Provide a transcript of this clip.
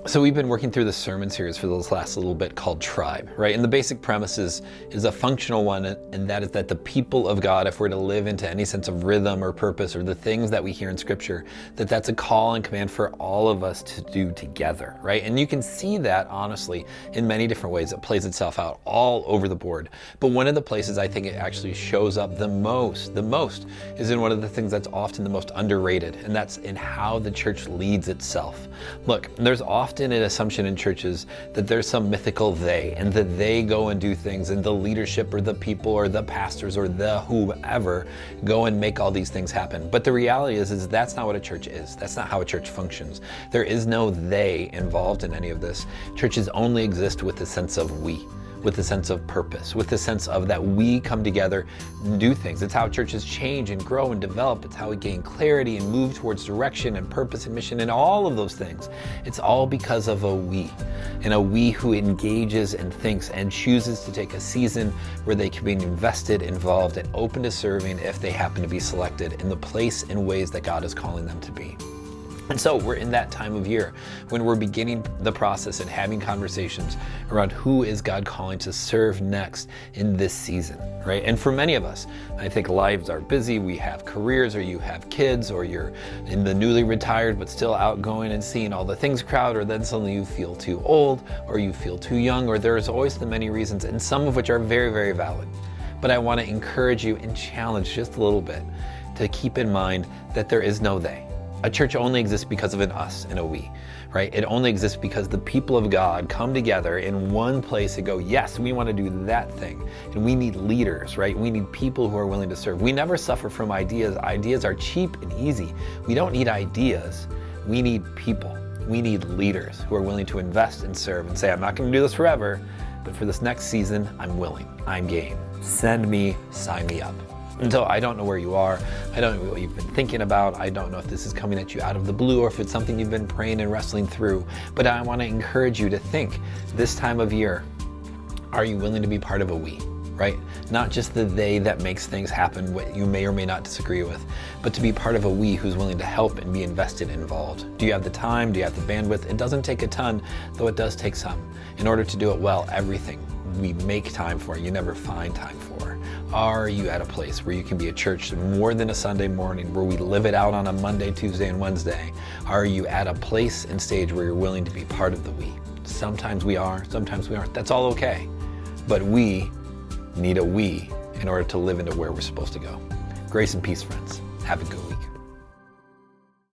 So we've been working through the sermon series for this last little bit called Tribe, right? And the basic premise is a functional one, and that is that the people of God, if we're to live into any sense of rhythm or purpose or the things that we hear in Scripture, that's a call and command for all of us to do together, right? And you can see that, honestly, in many different ways. It plays itself out all over the board. But one of the places I think it actually shows up the most is in one of the things that's often the most underrated, and that's in how the church leads itself. Look, there's often an assumption in churches that there's some mythical they, and that they go and do things, and the leadership or the people or the pastors or the whoever go and make all these things happen. But the reality is that's not what a church is. That's not how a church functions. There is no they involved in any of this. Churches only exist with the sense of we, with the sense of purpose, with the sense of that we come together and do things. It's how churches change and grow and develop. It's how we gain clarity and move towards direction and purpose and mission and all of those things. It's all because of a we, and a we who engages and thinks and chooses to take a season where they can be invested, involved, and open to serving if they happen to be selected in the place and ways that God is calling them to be. And so we're in that time of year when we're beginning the process and having conversations around who is God calling to serve next in this season, right? And for many of us, I think lives are busy. We have careers, or you have kids, or you're in the newly retired but still outgoing and seeing all the things crowd, or then suddenly you feel too old, or you feel too young, or there's always the many reasons, and some of which are very, very valid. But I want to encourage you and challenge just a little bit to keep in mind that there is no they. A church only exists because of an us and a we, right? It only exists because the people of God come together in one place and go, yes, we want to do that thing. And we need leaders, right? We need people who are willing to serve. We never suffer from ideas. Ideas are cheap and easy. We don't need ideas. We need people. We need leaders who are willing to invest and serve and say, I'm not going to do this forever, but for this next season, I'm willing. I'm game. Send me, sign me up. And so I don't know where you are. I don't know what you've been thinking about. I don't know if this is coming at you out of the blue or if it's something you've been praying and wrestling through. But I want to encourage you to think this time of year, are you willing to be part of a we, right? Not just the they that makes things happen, what you may or may not disagree with, but to be part of a we who's willing to help and be invested and involved. Do you have the time? Do you have the bandwidth? It doesn't take a ton, though it does take some. In order to do it well, everything we make time for, you never find time for. Are you at a place where you can be a church more than a Sunday morning, where we live it out on a Monday, Tuesday, and Wednesday? Are you at a place and stage where you're willing to be part of the we? Sometimes we are, sometimes we aren't. That's all okay. But we need a we in order to live into where we're supposed to go. Grace and peace, friends. Have a good one.